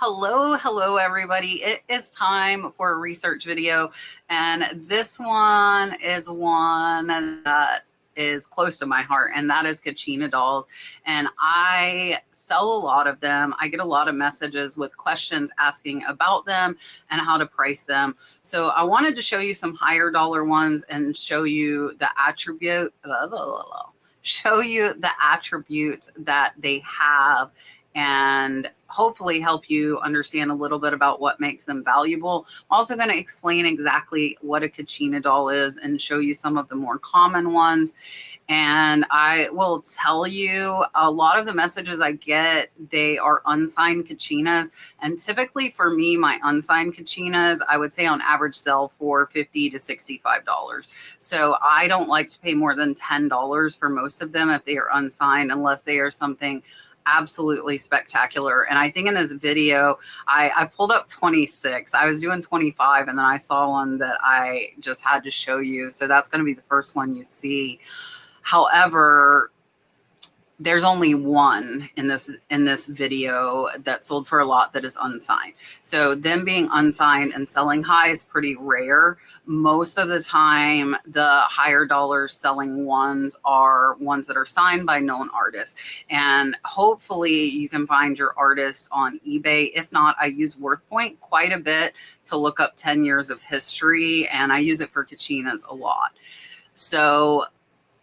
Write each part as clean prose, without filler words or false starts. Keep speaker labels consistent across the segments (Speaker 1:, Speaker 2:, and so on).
Speaker 1: Hello everybody. It is time for a research video, and this one is one that is close to my heart, and that is Kachina Dolls. And I sell a lot of them. I get a lot of messages with questions asking about them and how to price them. So I wanted to show you some higher dollar ones and show you the attributes that they have, and hopefully help you understand a little bit about what makes them valuable. I'm also going to explain exactly what a Kachina doll is and show you some of the more common ones. And I will tell you, a lot of the messages I get, they are unsigned Kachinas. And typically for me, my unsigned Kachinas, I would say on average sell for $50 to $65. So I don't like to pay more than $10 for most of them if they are unsigned, unless they are something absolutely spectacular. And I think in this video, I pulled up 26. I was doing 25, and then I saw one that I just had to show you. So that's going to be the first one you see. However, there's only one in this video that sold for a lot that is unsigned. So them being unsigned and selling high is pretty rare. Most of the time, the higher dollar selling ones are ones that are signed by known artists. And hopefully you can find your artist on eBay. If not, I use WorthPoint quite a bit to look up 10 years of history, and I use it for Kachinas a lot. So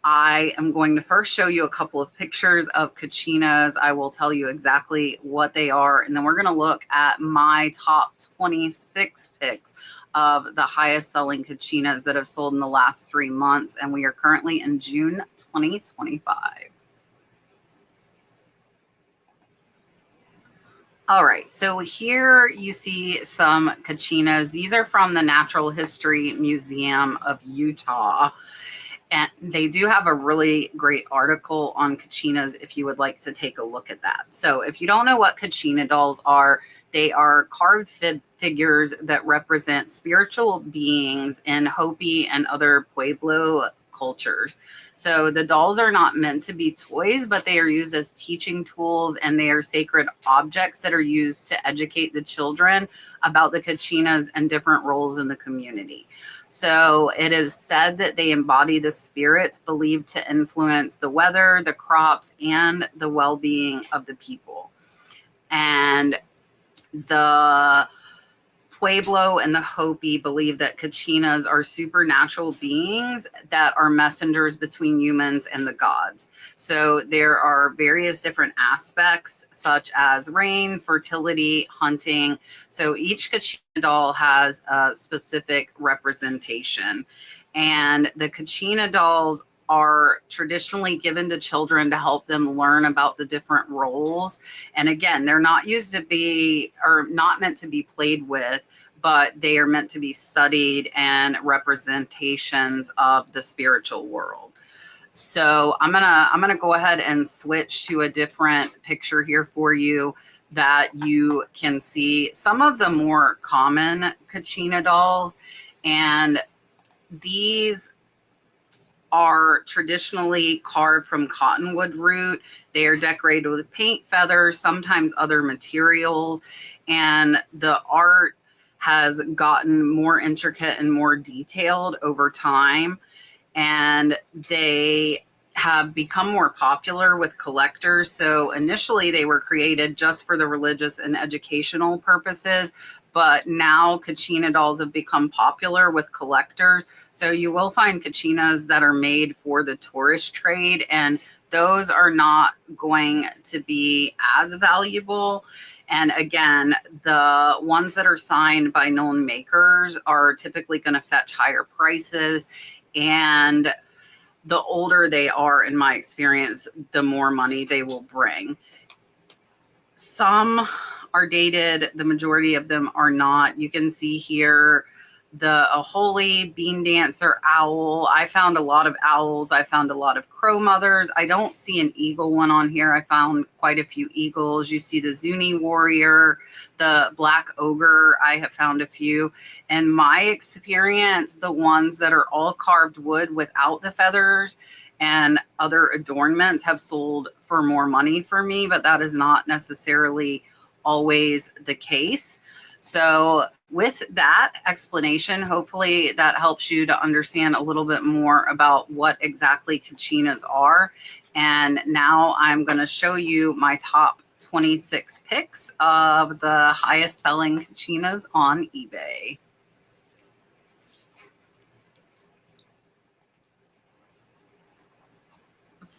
Speaker 1: I am going to first show you a couple of pictures of Kachinas. I will tell you exactly what they are, and then we're going to look at my top 26 picks of the highest selling Kachinas that have sold in the last 3 months, and we are currently in June 2025. All right, so here you see some Kachinas. These are from the Natural History Museum of Utah. And they do have a really great article on Kachinas if you would like to take a look at that. So if you don't know what Kachina dolls are, they are carved figures that represent spiritual beings in Hopi and other Pueblo cultures. So the dolls are not meant to be toys, but they are used as teaching tools, and they are sacred objects that are used to educate the children about the Kachinas and different roles in the community. So it is said that they embody the spirits believed to influence the weather, the crops, and the well-being of the people. And the Pueblo and the Hopi believe that Kachinas are supernatural beings that are messengers between humans and the gods. So there are various different aspects, such as rain, fertility, hunting. So each Kachina doll has a specific representation. And the Kachina dolls are traditionally given to children to help them learn about the different roles. And again, they're not used to be, or not meant to be played with, but they are meant to be studied and representations of the spiritual world. So I'm gonna go ahead and switch to a different picture here for you that you can see some of the more common Kachina dolls. And these are traditionally carved from cottonwood root. They are decorated with paint, feathers, sometimes other materials, and the art has gotten more intricate and more detailed over time, and they have become more popular with collectors. So initially they were created just for the religious and educational purposes, but now Kachina dolls have become popular with collectors. So you will find Kachinas that are made for the tourist trade, and those are not going to be as valuable. And again, the ones that are signed by known makers are typically going to fetch higher prices. And the older they are, in my experience, the more money they will bring. Some are dated, the majority of them are not. You can see here a holy bean dancer owl. I found a lot of owls. I found a lot of crow mothers. I don't see an eagle one on here. I found quite a few eagles. You see the Zuni warrior, the black ogre. I have found a few. In my experience, the ones that are all carved wood without the feathers and other adornments have sold for more money for me, but that is not necessarily always the case. So with that explanation, hopefully that helps you to understand a little bit more about what exactly Cachinas are. And now I'm going to show you my top 26 picks of the highest selling Cachinas on eBay.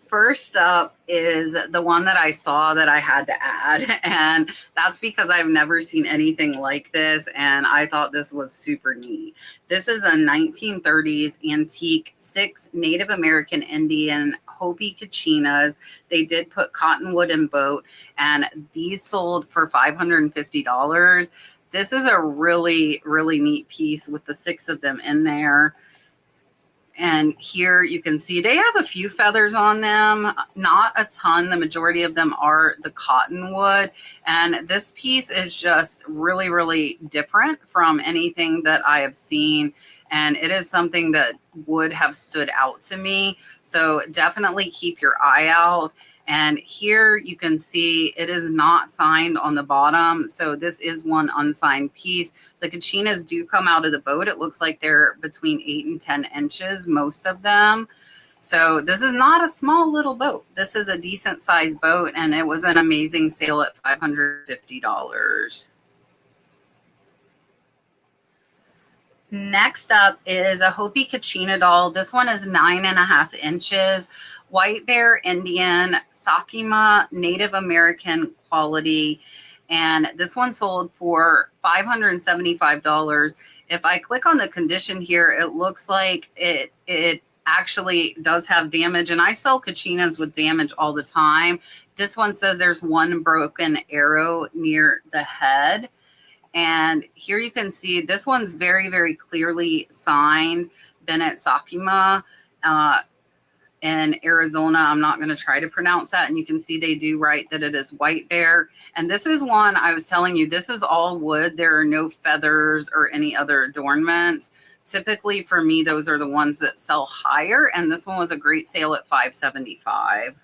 Speaker 1: First up is the one that I saw that I had to add, and that's because I've never seen anything like this, and I thought this was super neat. This is a 1930s antique 6 Native American Indian Hopi Cachinas. They did put Cottonwood in boat, and these sold for $550. This is a really, really neat piece with the 6 of them in there. And here you can see they have a few feathers on them, not a ton. The majority of them are the cottonwood. And this piece is just really, really different from anything that I have seen. And it is something that would have stood out to me. So definitely keep your eye out. And here you can see it is not signed on the bottom. So this is one unsigned piece. The Cachinas do come out of the boat. It looks like they're between 8 and 10 inches, most of them. So this is not a small little boat. This is a decent sized boat, and it was an amazing sale at $550. Next up is a Hopi Cacina doll. This one is 9.5 inches. White Bear Indian, Sakima, Native American quality. And this one sold for $575. If I click on the condition here, it looks like it actually does have damage. And I sell Cachinas with damage all the time. This one says there's one broken arrow near the head. And here you can see this one's very, very clearly signed, Bennett Sakima. In Arizona. I'm not going to try to pronounce that. And you can see they do write that it is White Bear. And this is one I was telling you, this is all wood. There are no feathers or any other adornments. Typically for me, those are the ones that sell higher. And this one was a great sale at $575.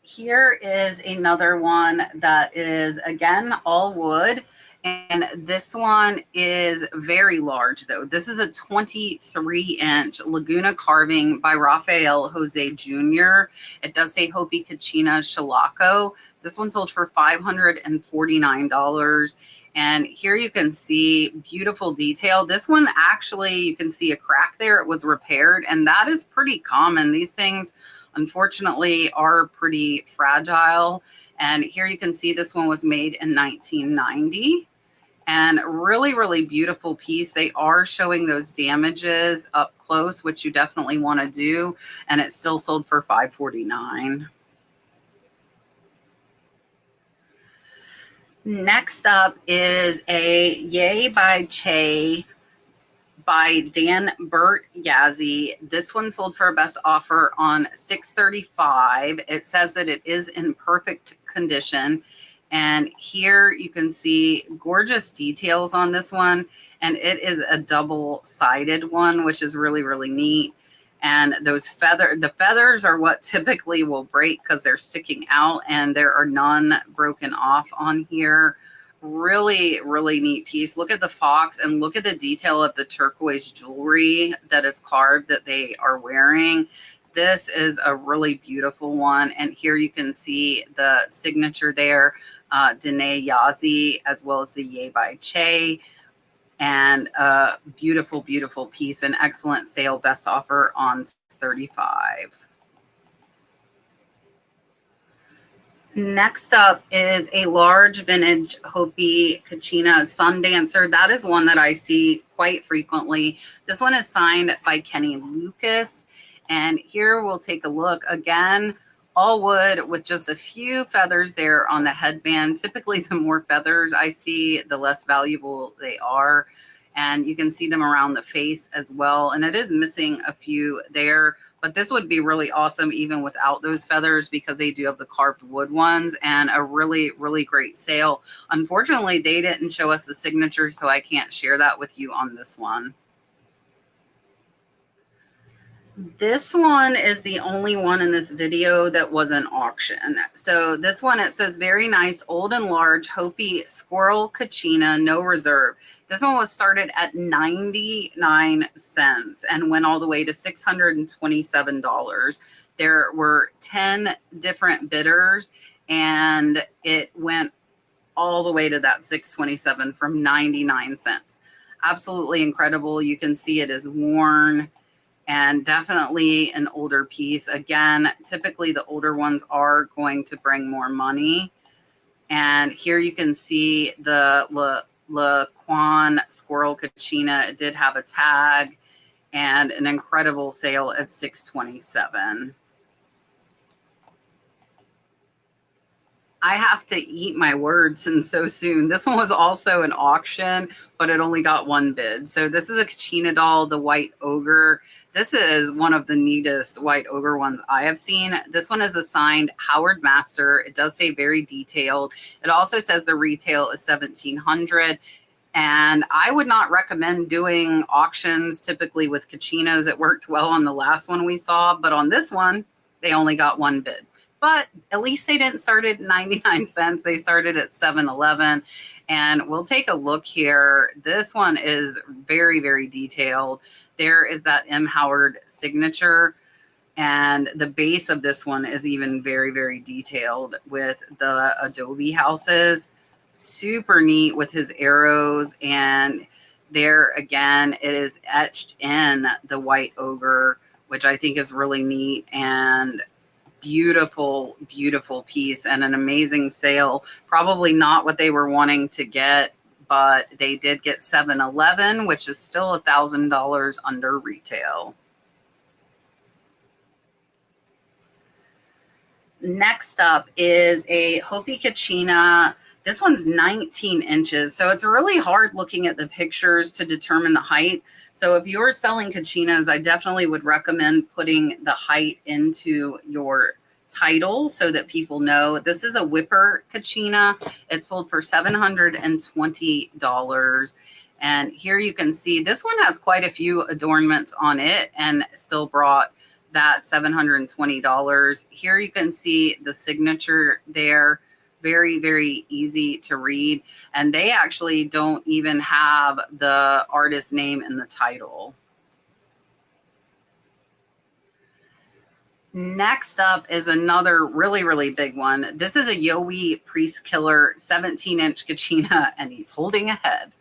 Speaker 1: Here is another one that is, again, all wood. And this one is very large, though. This is a 23-inch Laguna carving by Raphael Jose Jr. It does say Hopi Cacina Shellacco. This one sold for $549. And here you can see beautiful detail. This one actually, you can see a crack there. It was repaired, and that is pretty common. These things, unfortunately, are pretty fragile. And here you can see this one was made in 1990. And really, really beautiful piece. They are showing those damages up close, which you definitely want to do. And it still sold for $549. Next up is a Yay by Che by Bert Yazzy. This one sold for a best offer on $635. It says that it is in perfect condition. And here you can see gorgeous details on this one. And it is a double-sided one, which is really, really neat. And the feathers are what typically will break because they're sticking out, and there are none broken off on here. Really, really neat piece. Look at the fox and look at the detail of the turquoise jewelry that is carved that they are wearing. This is a really beautiful one. And here you can see the signature there, Dene Yazzy, as well as the Yay by Che. And a beautiful, beautiful piece. An excellent sale, best offer on $35. Next up is a large vintage Hopi Cacina Sun Dancer. That is one that I see quite frequently. This one is signed by Kenny Lucas. And here we'll take a look again. All wood with just a few feathers there on the headband. Typically, the more feathers I see, the less valuable they are. And you can see them around the face as well. And it is missing a few there. But this would be really awesome even without those feathers because they do have the carved wood ones, and a really, really great sale. Unfortunately, they didn't show us the signature, so I can't share that with you on this one. This one is the only one in this video that was an auction. So this one, it says very nice, old and large Hopi squirrel Cachina, no reserve. This one was started at 99 cents and went all the way to $627. There were 10 different bidders and it went all the way to that 627 from 99 cents. Absolutely incredible. You can see it is worn. And definitely an older piece. Again, typically the older ones are going to bring more money. And here you can see the Laquan Squirrel Cachina. It did have a tag and an incredible sale at $627. I have to eat my words and so soon. This one was also an auction, but it only got one bid. So this is a Kachina doll, the white ogre. This is one of the neatest white ogre ones I have seen. This one is assigned Howard Master. It does say very detailed. It also says the retail is $1,700. And I would not recommend doing auctions typically with Kachinas. It worked well on the last one we saw, but on this one, they only got one bid. But at least they didn't start at 99 cents. They started at $7.11. And we'll take a look here. This one is very, very detailed. There is that M. Howard signature. And the base of this one is even very, very detailed with the adobe houses. Super neat with his arrows. And there again, it is etched in the white ogre, which I think is really neat. And beautiful, beautiful piece and an amazing sale. Probably not what they were wanting to get, but they did get $711, which is still $1,000 under retail. Next up is a Hopi Cacina. This one's 19 inches, so it's really hard looking at the pictures to determine the height. So if you're selling Kachinas, I definitely would recommend putting the height into your title so that people know. This is a Whipper Cachina. It sold for $720. And here you can see this one has quite a few adornments on it and still brought that $720. Here you can see the signature there. Very, very easy to read. And they actually don't even have the artist name in the title. Next up is another really, really big one. This is a Yowie Priest Killer 17-inch Cachina, and he's holding a head.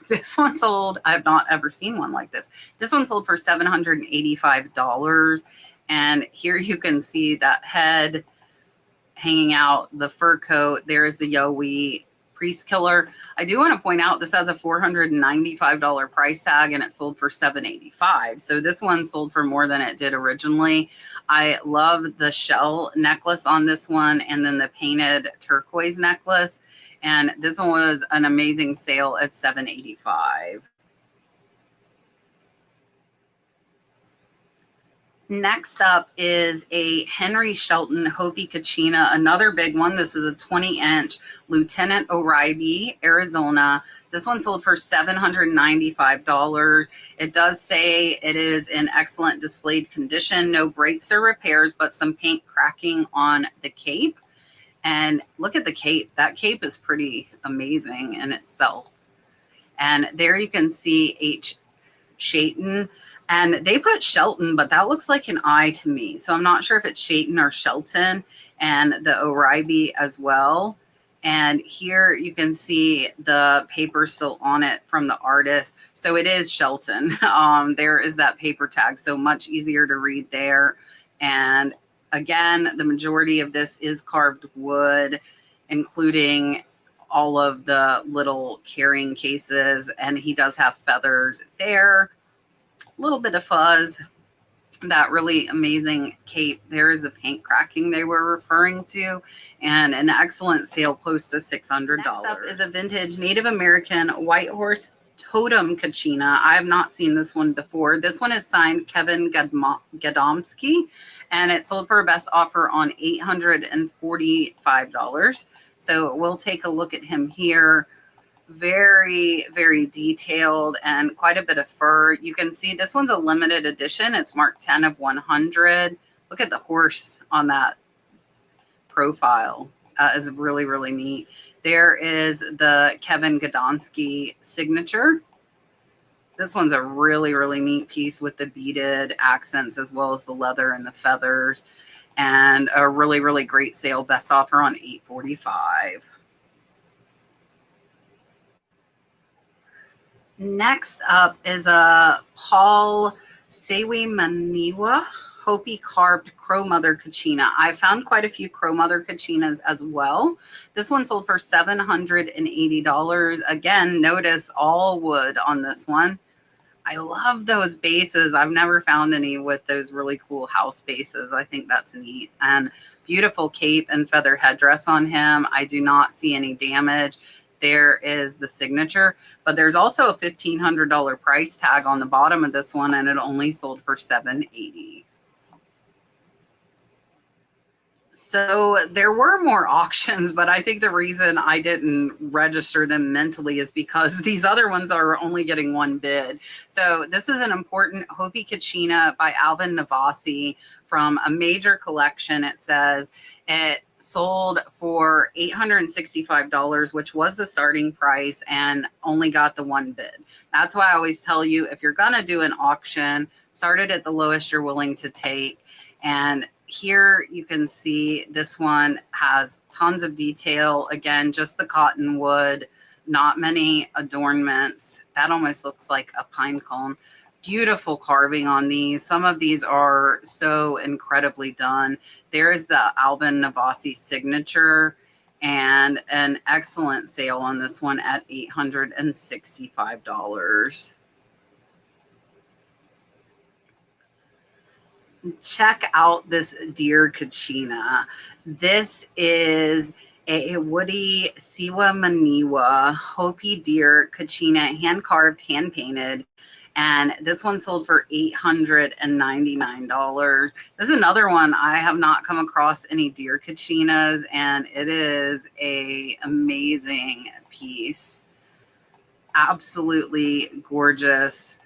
Speaker 1: This one sold, I've not ever seen one like this. This one sold for $785. And here you can see that head hanging out, the fur coat. There is the Yowie Priest Killer. I do want to point out this has a $495 price tag and it sold for $785. So this one sold for more than it did originally. I love the shell necklace on this one and then the painted turquoise necklace. And this one was an amazing sale at $785. Next up is a Henry Shelton Hopi Cacina, another big one. This is a 20-inch Lieutenant Oribe, Arizona. This one sold for $795. It does say it is in excellent displayed condition, no breaks or repairs, but some paint cracking on the cape. And look at the cape. That cape is pretty amazing in itself. And there you can see H. Shelton. And they put Shelton, but that looks like an I to me. So I'm not sure if it's Shelton or Shelton, and the Oribe as well. And here you can see the paper still on it from the artist. So it is Shelton. There is that paper tag, so much easier to read there. And again, the majority of this is carved wood, including all of the little carrying cases. And he does have feathers there. A little bit of fuzz, that really amazing cape. There is the paint cracking they were referring to, and an excellent sale close to $600. Next up is a vintage Native American white horse totem Cachina. I have not seen this one before. This one is signed Kevin Gadamski, and it sold for a best offer on $845. So we'll take a look at him here. Very, very detailed and quite a bit of fur. You can see this one's a limited edition. It's marked 10 of 100. Look at the horse on that profile. Is really, really neat. There is the Kevin Gadamski signature. This one's a really, really neat piece with the beaded accents as well as the leather and the feathers. And a really, really great sale. Best offer on $845. Next up is a Paul Sewi Maniwa Hopi carved crow mother Cachina. I found quite a few crow mother Cachinas as well. This one sold for $780. Again, notice all wood on this one. I love those bases. I've never found any with those really cool house bases. I think that's neat. And beautiful cape and feather headdress on him. I do not see any damage. There is the signature, but there's also a $1,500 price tag on the bottom of this one, and it only sold for $780. So there were more auctions, but I think the reason I didn't register them mentally is because these other ones are only getting one bid. So this is an important Hopi Cacina by Alvin Nasi from a major collection. It says it sold for $865, which was the starting price, and only got the one bid. That's why I always tell you, if you're going to do an auction, start it at the lowest you're willing to take. And here you can see this one has tons of detail. Again, just the cottonwood, not many adornments. That almost looks like a pine cone. Beautiful carving on these. Some of these are so incredibly done. There is the Alvin Nasi signature, and an excellent sale on this one at $865. Check out this deer Cachina. This is a woody Siwa Maniwa Hopi deer Cachina, hand carved, hand painted. And this one sold for $899. This is another one. I have not come across any deer Cachinas, and it is a amazing piece. Absolutely gorgeous.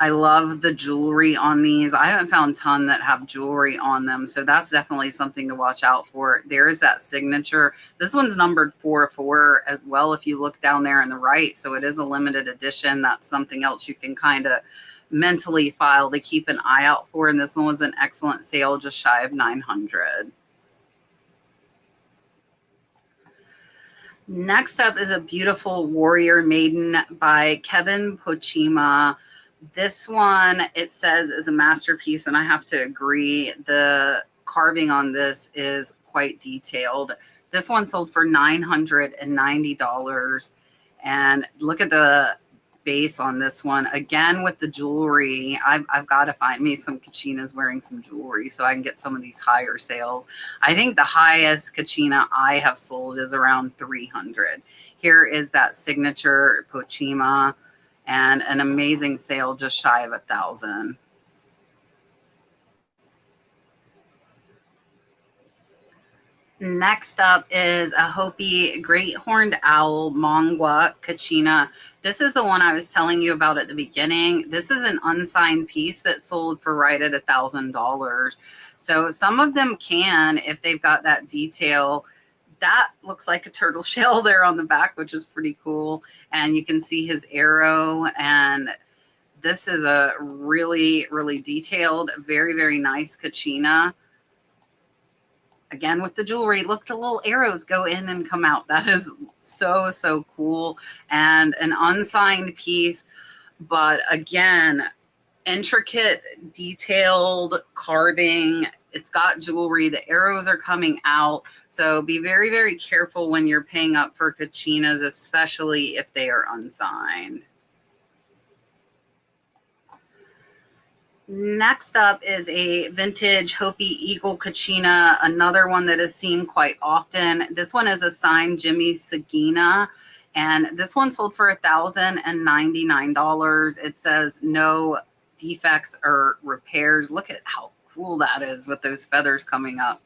Speaker 1: I love the jewelry on these. I haven't found a ton that have jewelry on them, so that's definitely something to watch out for. There is that signature. This one's numbered 404 as well if you look down there on the right, so it is a limited edition. That's something else you can kind of mentally file to keep an eye out for, and this one was an excellent sale, just shy of $900. Next up is a beautiful warrior maiden by Kevin Pochima. This one, it says, is a masterpiece, and I have to agree. The carving on this is quite detailed. This one sold for $990. And look at the base on this one. Again, with the jewelry, I've got to find me some Cachinas wearing some jewelry so I can get some of these higher sales. I think the highest Cachina I have sold is around $300. Here is that signature Pochima. And an amazing sale, just shy of $1,000. Next up is a Hopi Great Horned Owl Mongwa Cachina. This is the one I was telling you about at the beginning. This is an unsigned piece that sold for right at $1,000. So some of them can, if they've got that detail. That looks like a turtle shell there on the back, which is pretty cool. And you can see his arrow. And this is a really, really detailed, very, very nice Cachina. Again, with the jewelry, look, the little arrows go in and come out. That is so, so cool. And an unsigned piece, but again, intricate, detailed carving. It's got jewelry. The arrows are coming out. So be very, very careful when you're paying up for Cachinas, especially if they are unsigned. Next up is a vintage Hopi Eagle Cachina, another one that is seen quite often. This one is a signed Jimmy Sagina, and this one sold for $1,099. It says no defects or repairs. Look at how cool that is with those feathers coming up,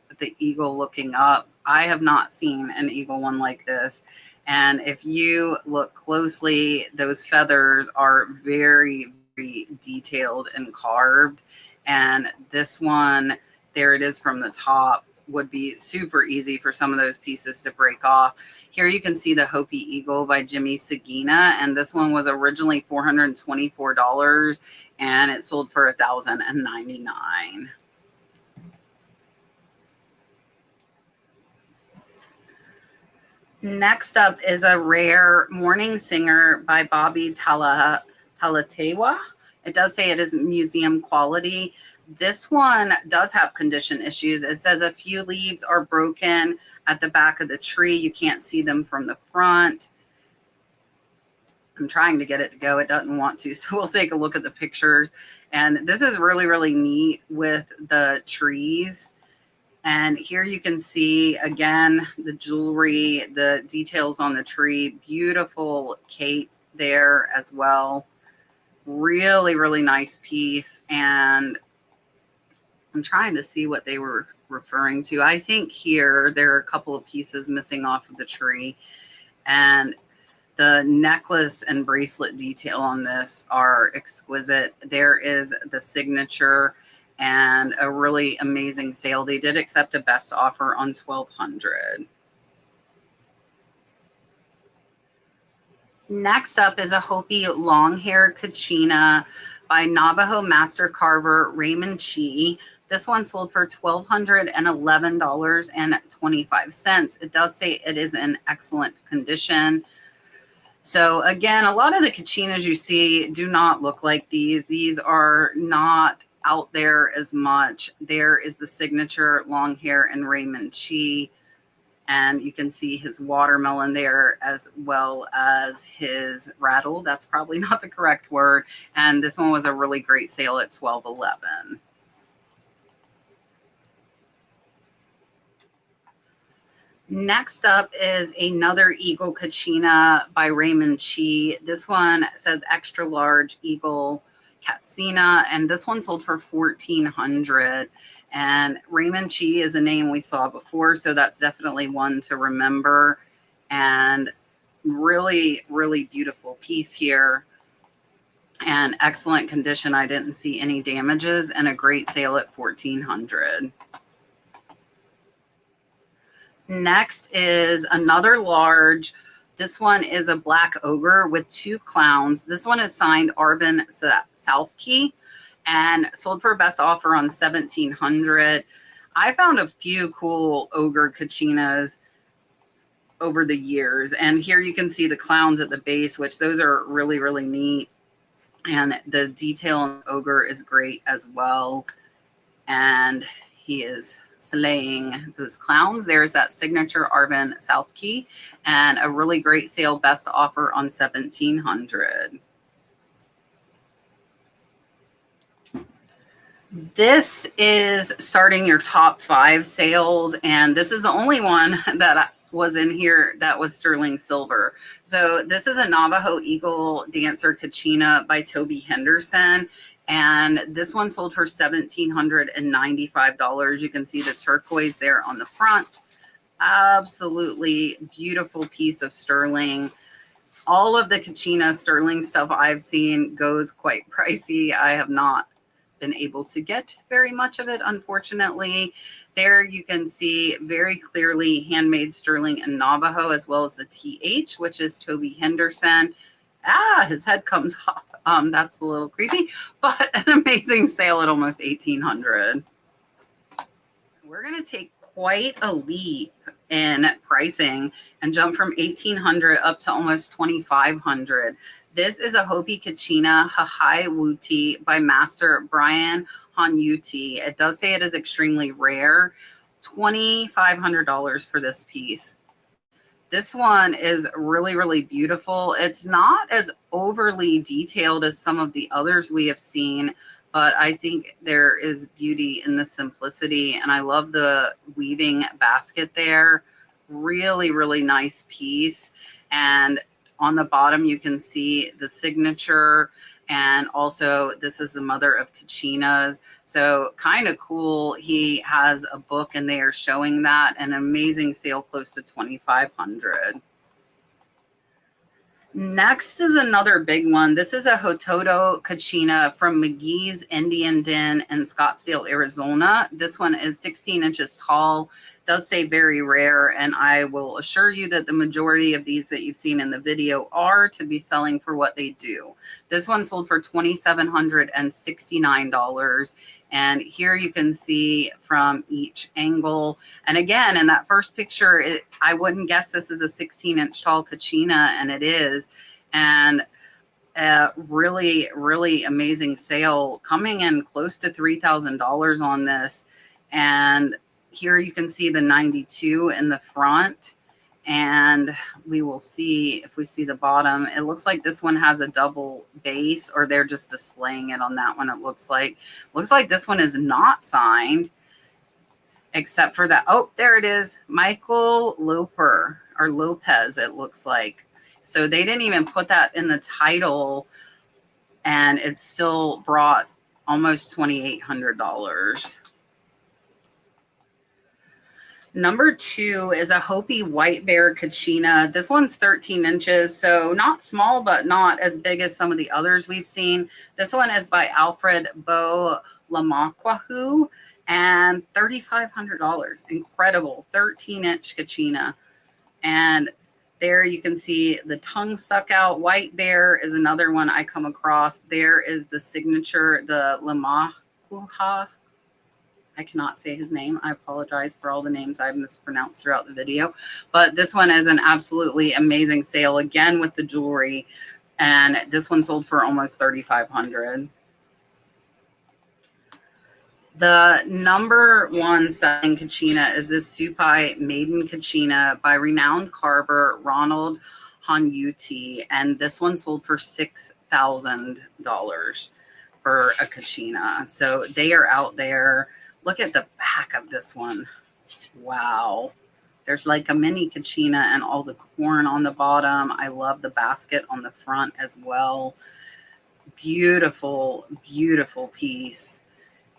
Speaker 1: with the eagle looking up. I have not seen an eagle one like this. And if you look closely, those feathers are very, very detailed and carved. And this one, there it is from the top, would be super easy for some of those pieces to break off. Here you can see the Hopi Eagle by Jimmy Sagina, and this one was originally $424 and it sold for $1,099. Next up is a rare Morning Singer by Bobby Talatewa. It does say it is museum quality. This one does have condition issues. It says a few leaves are broken at the back of the tree. You can't see them from the front. I'm trying to get it to go. It doesn't want to. So we'll take a look at the pictures. And this is really, really neat with the trees. And here you can see, again, the jewelry, the details on the tree. Beautiful cape there as well. Really, really nice piece. And I'm trying to see what they were referring to. I think here there are a couple of pieces missing off of the tree. And the necklace and bracelet detail on this are exquisite. There is the signature and a really amazing sale. They did accept a best offer on $1,200. Next up is a Hopi long hair Cachina by Navajo master carver Raymond Chi. This one sold for $1,211.25. It does say it is in excellent condition. So again, a lot of the Cachinas you see do not look like these. These are not out there as much. There is the signature long hair and Raymond Chi. And you can see his watermelon there as well as his rattle. That's probably not the correct word. And this one was a really great sale at $1,211. Next up is another Eagle Cachina by Raymond Chi. This one says extra large Eagle Cacina, and this one sold for $1,400. And Raymond Chi is a name we saw before, so that's definitely one to remember. And really, really beautiful piece here. And excellent condition. I didn't see any damages, and a great sale at $1,400. Next is another large. This one is a black ogre with 2 clowns. This one is signed Alvin Nasi and sold for a best offer on $1,700. I found a few cool ogre Cachinas over the years. And here you can see the clowns at the base, which those are really, really neat. And the detail on ogre is great as well. And he is slaying those clowns. There's that signature Alvin Nasi and a really great sale best offer on $1,700. This is starting your top 5 sales, and this is the only one that was in here that was sterling silver. So this is a Navajo Eagle Dancer Cachina by Toby Henderson. And this one sold for $1,795. You can see the turquoise there on the front. Absolutely beautiful piece of sterling. All of the Cachina sterling stuff I've seen goes quite pricey. I have not been able to get very much of it, unfortunately. There you can see very clearly handmade sterling and Navajo, as well as the TH, which is Toby Henderson. His head comes off. That's a little creepy, but an amazing sale at almost $1,800. We're going to take quite a leap in pricing and jump from $1,800 up to almost $2,500. This is a Hopi Cacina Hai Wui by Master Brian Hanyuti. It does say it is extremely rare. $2,500 for this piece. This one is really, really beautiful. It's not as overly detailed as some of the others we have seen, but I think there is beauty in the simplicity. And I love the weaving basket there. Really, really nice piece. And on the bottom, you can see the signature. And also, this is the mother of Cachinas. So kind of cool. He has a book and they are showing that. An amazing sale close to $2,500. Next is another big one. This is a Hototo Kachina from McGee's Indian Den in Scottsdale, Arizona. This one is 16 inches tall. Does say very rare, and I will assure you that the majority of these that you've seen in the video are to be selling for what they do. This one sold for $2,769. And here you can see from each angle. And again, in that first picture, I wouldn't guess this is a 16-inch tall Cachina, and it is. And a really, really amazing sale, coming in close to $3,000 on this. And here you can see the 92 in the front. And we will see if we see the bottom. It looks like this one has a double base, or they're just displaying it on that one. It looks like this one is not signed, except for that. Oh, there it is. Michael Loper or Lopez, it looks like. So they didn't even put that in the title, and it still brought almost $2,800. Number 2 is a Hopi White Bear Cachina. This one's 13 inches, so not small, but not as big as some of the others we've seen. This one is by Alfred Bo Lamakwahu, and $3,500. Incredible, 13-inch Cachina. And there you can see the tongue stuck out. White Bear is another one I come across. There is the signature, the Lamakuha. I cannot say his name. I apologize for all the names I've mispronounced throughout the video. But this one is an absolutely amazing sale, again with the jewelry. And this one sold for almost $3,500. The number 1 selling Cachina is this Supai Maiden Cachina by renowned carver Ronald Hanyuti. And this one sold for $6,000 for a Cachina. So they are out there. Look at the back of this one. Wow. There's like a mini Cachina and all the corn on the bottom. I love the basket on the front as well. Beautiful, beautiful piece.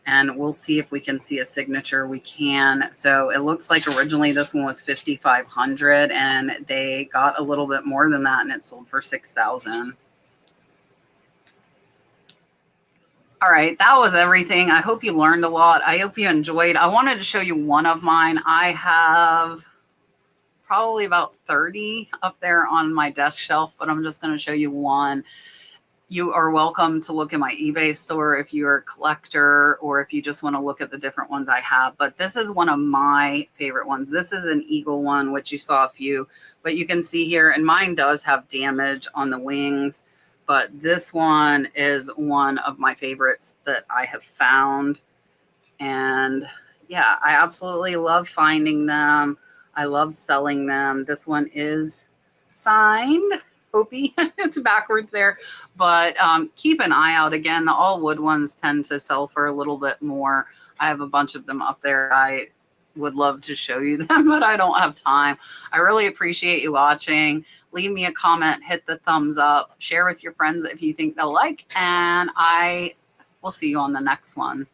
Speaker 1: And we'll see if we can see a signature. We can. So it looks like originally this one was $5,500, and they got a little bit more than that, and it sold for $6,000. All right, that was everything. I hope you learned a lot. I hope you enjoyed. I wanted to show you one of mine. I have probably about 30 up there on my desk shelf, but I'm just going to show you one. You are welcome to look at my eBay store if you're a collector, or if you just want to look at the different ones I have. But this is one of my favorite ones. This is an Eagle one, which you saw a few, but you can see here, and mine does have damage on the wings. But this one is one of my favorites that I have found. And yeah, I absolutely love finding them. I love selling them. This one is signed Hopi. It's backwards there. But keep an eye out. Again, the all wood ones tend to sell for a little bit more. I have a bunch of them up there. I would love to show you them, but I don't have time. I really appreciate you watching. Leave me a comment, hit the thumbs up, share with your friends if you think they'll like, and I will see you on the next one.